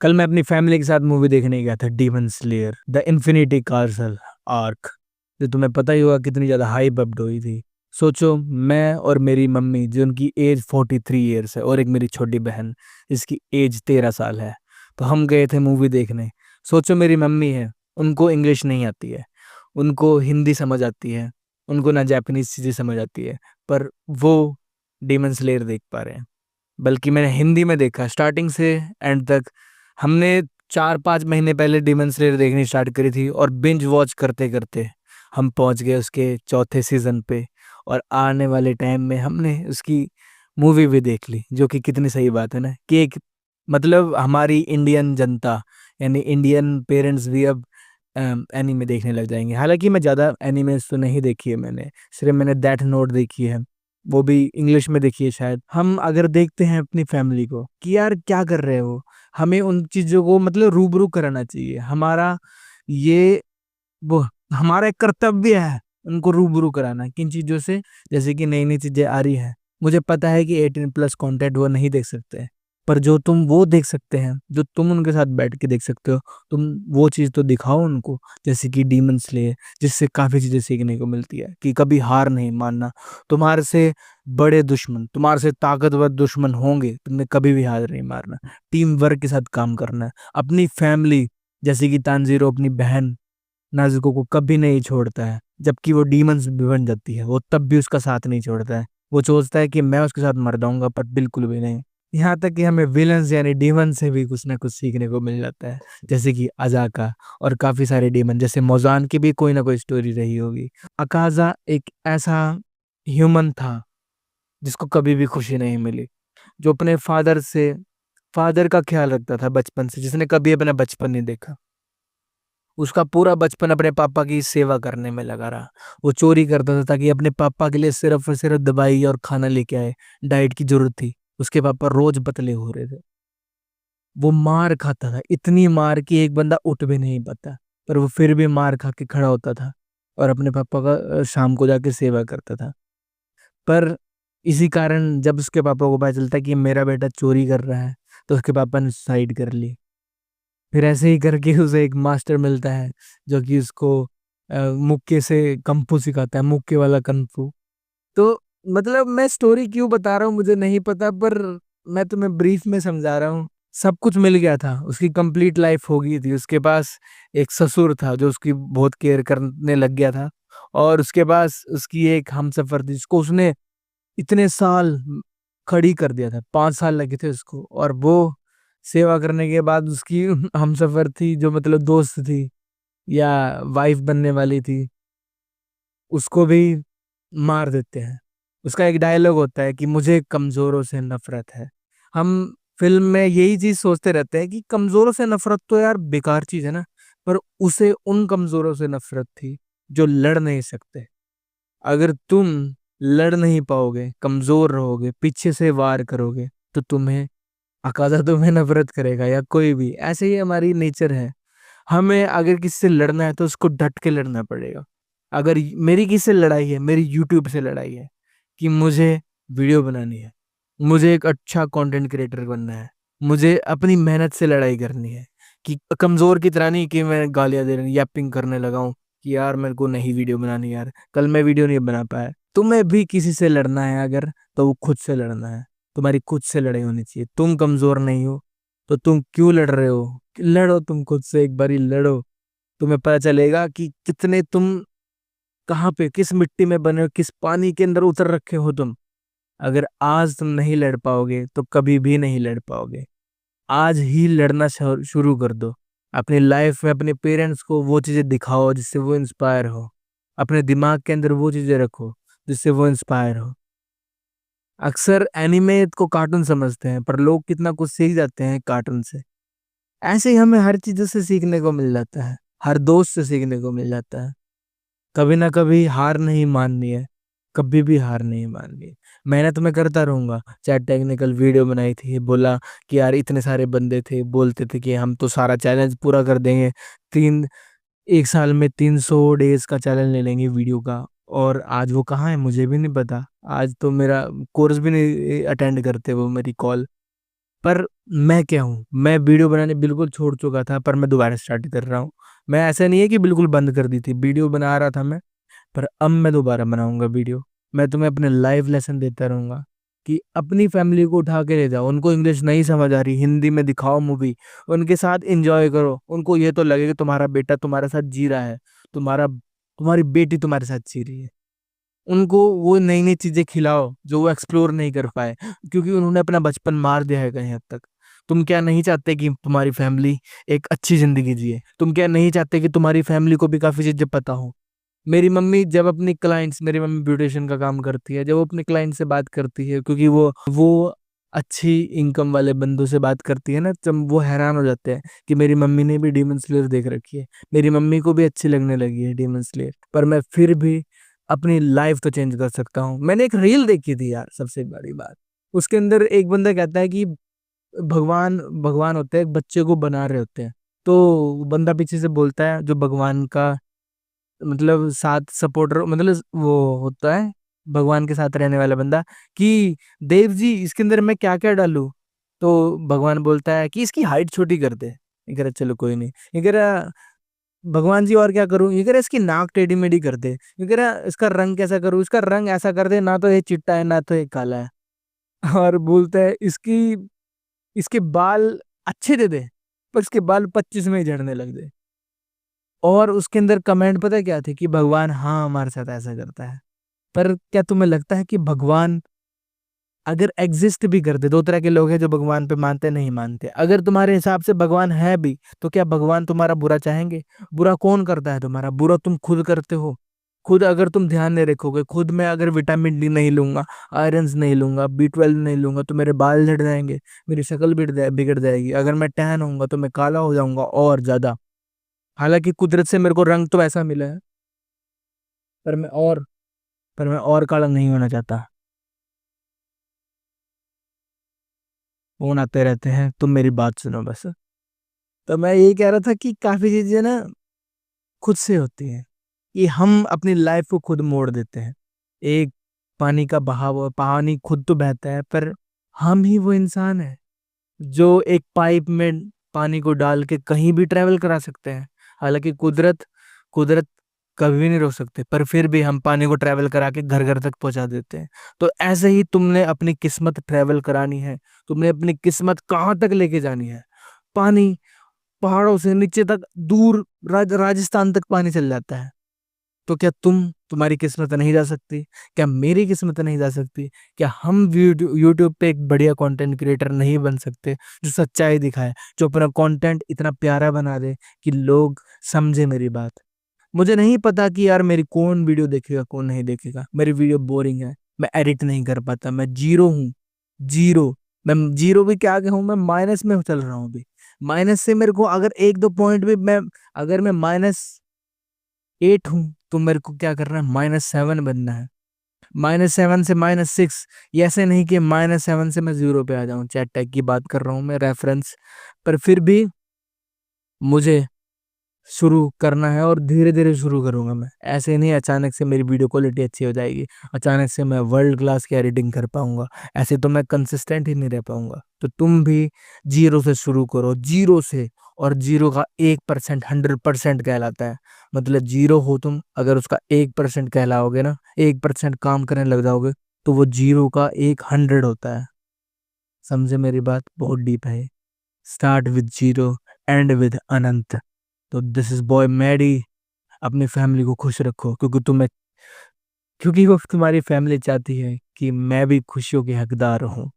कल मैं अपनी फैमिली के साथ मूवी देखने गया था, demon slayer the infinity castle arc. जो तुम्हें पता ही होगा कितनी ज्यादा हाइप अप हुई थी। सोचो, मैं और मेरी मम्मी, जो उनकी एज 43 ईयर्स है, और एक मेरी छोटी बहन जिसकी एज 13 साल है, तो हम गए थे मूवी देखने। सोचो, मेरी मम्मी है, उनको इंग्लिश नहीं आती है, उनको हिंदी समझ आती है, उनको ना जापानीज चीजें समझ आती है, पर वो डीमन स्लेयर देख पा रहे हैं। बल्कि मैंने हिंदी में देखा स्टार्टिंग से एंड तक। हमने 4-5 महीने पहले डीमन स्लेयर देखनी स्टार्ट करी थी, और बिंज वॉच करते करते हम पहुंच गए उसके चौथे सीजन पे। और आने वाले टाइम में हमने उसकी मूवी भी देख ली, जो कि कितनी सही बात है ना, कि एक मतलब हमारी इंडियन जनता, यानी इंडियन पेरेंट्स भी अब एनीमे देखने लग जाएंगे। हालांकि मैं ज़्यादा एनीमे तो नहीं देखी है मैंने, सिर्फ मैंने डेथ नोट देखी है, वो भी इंग्लिश में देखी है शायद। हम अगर देखते हैं अपनी फैमिली को कि यार क्या कर रहे हो, हमें उन चीज़ों को मतलब रूबरू कराना चाहिए। हमारा ये वो हमारा एक कर्तव्य है उनको रूबरू कराना किन चीज़ों से। जैसे कि नई नई चीज़ें आ रही हैं, मुझे पता है कि 18+ कंटेंट वो नहीं देख सकते, पर जो तुम वो देख सकते हैं, जो तुम उनके साथ बैठ के देख सकते हो, तुम वो चीज़ तो दिखाओ उनको। जैसे कि डीमन स्लेयर, जिससे काफ़ी चीज़ें सीखने को मिलती है कि कभी हार नहीं मानना। तुम्हारे से बड़े दुश्मन, तुम्हारे से ताकतवर दुश्मन होंगे, तुमने कभी भी हार नहीं मारना। टीम वर्क के साथ काम करना है। अपनी फैमिली, जैसे कि तानजीरो अपनी बहन नाजुको को कभी नहीं छोड़ता है, जबकि वो डीमंस भी बन जाती है, वो तब भी उसका साथ नहीं छोड़ता है। वो सोचता है कि मैं उसके साथ मर जाऊंगा, पर बिल्कुल भी नहीं। यहाँ तक कि हमें विलन्स यानी डीमन से भी कुछ ना कुछ सीखने को मिल जाता है, जैसे कि अजाका और काफी सारे डीमन, जैसे मौजान की भी कोई ना कोई स्टोरी रही होगी। अकाजा एक ऐसा ह्यूमन था जिसको कभी भी खुशी नहीं मिली, जो अपने फादर का ख्याल रखता था बचपन से, जिसने कभी अपना बचपन नहीं देखा। उसका पूरा बचपन अपने पापा की सेवा करने में लगा रहा। वो चोरी करता था ताकि अपने पापा के लिए सिर्फ और सिर्फ दवाई और खाना लेके आए। डाइट की जरूरत थी, उसके पापा रोज पतले हो रहे थे। वो मार खाता था, इतनी मार कि एक बंदा उठ भी नहीं पाता, पर वो फिर भी मार खा के खड़ा होता था और अपने पापा का शाम को जाके सेवा करता था। पर इसी कारण जब उसके पापा को पता चलता कि मेरा बेटा चोरी कर रहा है, तो उसके पापा ने सुसाइड कर ली। फिर ऐसे ही करके उसे एक मास्टर मिलता है, जो कि उसको मुक्के से कंफू सिखाता है, मुक्के वाला कंफू। तो मतलब मैं स्टोरी क्यों बता रहा हूँ मुझे नहीं पता, पर मैं तुम्हें ब्रीफ में समझा रहा हूँ। सब कुछ मिल गया था, उसकी कंप्लीट लाइफ हो गई थी, उसके पास एक ससुर था जो उसकी बहुत केयर करने लग गया था, और उसके पास उसकी एक हमसफर थी जिसको उसने इतने साल खड़ी कर दिया था, 5 साल लगे थे उसको। और वो सेवा करने के बाद उसकी हमसफर थी, जो मतलब दोस्त थी या वाइफ बनने वाली थी, उसको भी मार देते हैं। उसका एक डायलॉग होता है कि मुझे कमजोरों से नफरत है। हम फिल्म में यही चीज सोचते रहते हैं कि कमजोरों से नफरत तो यार बेकार चीज है ना, पर उसे उन कमजोरों से नफरत थी जो लड़ नहीं सकते। अगर तुम लड़ नहीं पाओगे, कमजोर रहोगे, पीछे से वार करोगे, तो तुम्हें अकाजा तुम्हें नफरत करेगा, या कोई भी। ऐसे ही हमारी नेचर है। हमें अगर किसी से लड़ना है तो उसको डट के लड़ना पड़ेगा। अगर मेरी किसी से लड़ाई है, मेरी यूट्यूब से लड़ाई है कि मुझे वीडियो बनानी है, मुझे एक अच्छा कंटेंट क्रिएटर बनना है, मुझे अपनी मेहनत से लड़ाई करनी है, कि कमजोर की तरह नहीं कि मैं गालियां दे रही यैपिंग करने लगा हूं कि यार मेरे को नहीं वीडियो बनानी, यार कल मैं वीडियो नहीं बना पाया। तुम्हें भी किसी से लड़ना है अगर, तो वो खुद से लड़ना है। तुम्हारी खुद से लड़ाई होनी चाहिए। तुम कमजोर नहीं हो तो तुम क्यों लड़ रहे हो? लड़ो, तुम खुद से एक बारी लड़ो। तुम्हें पता चलेगा कि कितने तुम कहाँ पे, किस मिट्टी में बने हो, किस पानी के अंदर उतर रखे हो तुम। अगर आज तुम नहीं लड़ पाओगे तो कभी भी नहीं लड़ पाओगे। आज ही लड़ना शुरू कर दो। अपनी लाइफ में अपने पेरेंट्स को वो चीजें दिखाओ जिससे वो इंस्पायर हो। अपने दिमाग के अंदर वो चीजें रखो जिससे वो इंस्पायर हो। अक्सर एनिमे को कार्टून समझते हैं, पर लोग कितना कुछ सीख जाते हैं कार्टून से। ऐसे ही हमें हर चीजों से सीखने को मिल जाता है, हर दोस्त से सीखने को मिल जाता है। कभी ना कभी हार नहीं माननी है, कभी भी हार नहीं माननी है। मेहनत मैं करता रहूंगा। चाहे टेक्निकल वीडियो बनाई थी, बोला कि यार इतने सारे बंदे थे, बोलते थे कि हम तो सारा चैलेंज पूरा कर देंगे, तीन एक साल में 300 डेज का चैलेंज ले लेंगे वीडियो का। और आज वो कहाँ है मुझे भी नहीं पता। आज तो मेरा कोर्स भी नहीं अटेंड करते वो मेरी कॉल। पर मैं क्या हूँ, मैं वीडियो बनाने बिल्कुल छोड़ चुका था, पर मैं दोबारा स्टार्ट कर रहा हूँ। मैं ऐसा नहीं है कि बिल्कुल बंद कर दी थी, वीडियो बना रहा था मैं, पर अब मैं दोबारा बनाऊंगा वीडियो। मैं तुम्हें अपने लाइव लेसन देता रहूंगा कि अपनी फैमिली को उठा के ले जाओ, उनको इंग्लिश नहीं समझ आ रही, हिंदी में दिखाओ मूवी, उनके साथ एंजॉय करो, उनको ये तो लगे कि तुम्हारा बेटा तुम्हारे साथ जी रहा है, तुम्हारी बेटी तुम्हारे साथ जी रही है। उनको वो नई नई चीजें खिलाओ जो वो एक्सप्लोर नहीं कर पाए, क्योंकि उन्होंने अपना बचपन मार दिया है कहीं हद तक। तुम क्या नहीं चाहते कि तुम्हारी फैमिली एक अच्छी जिंदगी जिए? तुम क्या नहीं चाहते कि तुम्हारी फैमिली को भी काफी चीजें पता हो? मेरी मम्मी ब्यूटिशियन का काम करती है, जब वो अपने क्लाइंट से बात करती है, क्योंकि वो अच्छी इनकम वाले बंदों से बात करती है ना, तब वो हैरान हो जाते हैं कि मेरी मम्मी ने भी डीमन स्लेयर देख रखी है, मेरी मम्मी को भी अच्छी लगने लगी है डीमन स्लेयर। पर मैं फिर भी अपनी लाइफ तो चेंज कर सकता हूँ। मैंने एक रील देखी थी यार, सबसे बड़ी बात, उसके अंदर एक बंदा कहता है कि भगवान भगवान होते हैं, एक बच्चे को बना रहे होते हैं। तो बंदा पीछे से बोलता है, जो भगवान का मतलब साथ सपोर्टर, मतलब वो होता है भगवान के साथ रहने वाला बंदा, कि देव जी इसके अंदर मैं क्या क्या डालूं? तो भगवान बोलता है कि इसकी हाइट छोटी कर दे। ये कह रहा चलो कोई नहीं। ये कह रहा भगवान जी और क्या करूं? ये कह रहा इसकी नाक टेढ़ी मेढ़ी कर दे। ये कह रहा इसका रंग कैसा करूं? इसका रंग ऐसा कर दे, ना तो ये चिट्टा है ना तो ये काला है। और बोलता है इसके बाल अच्छे दे दे, पर इसके बाल 25 में ही झड़ने लग गए। और उसके अंदर कमेंट पता है क्या थे? कि भगवान हाँ हमारे साथ ऐसा करता है। पर क्या तुम्हें लगता है कि भगवान अगर एग्जिस्ट भी करते, दो तरह के लोग हैं, जो भगवान पे मानते नहीं मानते, अगर तुम्हारे हिसाब से भगवान है भी, तो क्या भगवान तुम्हारा बुरा चाहेंगे? बुरा कौन करता है तुम्हारा? बुरा तुम खुद करते हो। खुद अगर तुम ध्यान नहीं रखोगे, खुद मैं अगर विटामिन डी नहीं लूंगा, आयरन नहीं लूंगा, B12 नहीं लूंगा, तो मेरे बाल झड़ जाएंगे, मेरी शक्ल बिगड़ जाएगी, अगर मैं टैन होऊंगा तो मैं काला हो जाऊंगा और ज्यादा। हालांकि कुदरत से मेरे को रंग तो ऐसा मिला है, पर मैं और पर मैं और काला नहीं होना चाहता। फोन आते रहते हैं, तुम मेरी बात सुनो बस। तो मैं यही कह रहा था कि काफी चीजें ना खुद से होती हैं, कि हम अपनी लाइफ को खुद मोड़ देते हैं। एक पानी का बहाव, पानी खुद तो बहता है, पर हम ही वो इंसान है जो एक पाइप में पानी को डाल के कहीं भी ट्रेवल करा सकते हैं। हालांकि कुदरत कुदरत कभी भी नहीं रोक सकते, पर फिर भी हम पानी को ट्रेवल करा के घर घर तक पहुंचा देते हैं। तो ऐसे ही तुमने अपनी किस्मत ट्रेवल करानी है, तुमने अपनी किस्मत कहाँ तक लेके जानी है। पानी पहाड़ों से नीचे तक दूर राजस्थान तक पानी चल जाता है। तो क्या तुम्हारी किस्मत नहीं जा सकती? क्या मेरी किस्मत नहीं जा सकती? क्या हम यूट्यूब पे एक बढ़िया कंटेंट क्रिएटर नहीं बन सकते, जो सच्चाई दिखाए, जो अपना कंटेंट इतना प्यारा बना दे कि लोग समझे मेरी बात? मुझे नहीं पता कि यार मेरी कौन वीडियो देखेगा कौन नहीं देखेगा, मेरी वीडियो बोरिंग है, मैं एडिट नहीं कर पाता, मैं जीरो हूँ, जीरो। मैं जीरो भी क्या कहूँ, मैं माइनस में चल रहा हूँ अभी। माइनस से मेरे को अगर एक दो पॉइंट भी मैं, अगर मैं -8 हूँ, तो मेरे को क्या करना है? -7 बनना है। -7 से -6। ये ऐसे नहीं कि -7 से मैं जीरो पे आ जाऊं, चैट टैग की बात कर रहा हूँ मैं, रेफरेंस। पर फिर भी मुझे शुरू करना है, और धीरे धीरे शुरू करूंगा मैं। ऐसे नहीं अचानक से मेरी वीडियो क्वालिटी अच्छी हो जाएगी, अचानक से मैं वर्ल्ड क्लास की एडिटिंग कर पाऊंगा। ऐसे तो मैं कंसिस्टेंट ही नहीं रह पाऊंगा। तो तुम भी जीरो से शुरू करो, जीरो से। और जीरो का 1% 100% कहलाता है। मतलब जीरो हो तुम, अगर उसका 1% कहलाओगे ना, 1% काम करने लग जाओगे, तो वो जीरो का 100 होता है। समझे मेरी बात? बहुत डीप है। Start with zero, end with अनंत। तो दिस इज बॉय मैडी। अपनी फैमिली को खुश रखो, क्योंकि वो तुम्हारी फैमिली चाहती है कि मैं भी खुशियों की हकदार हूँ।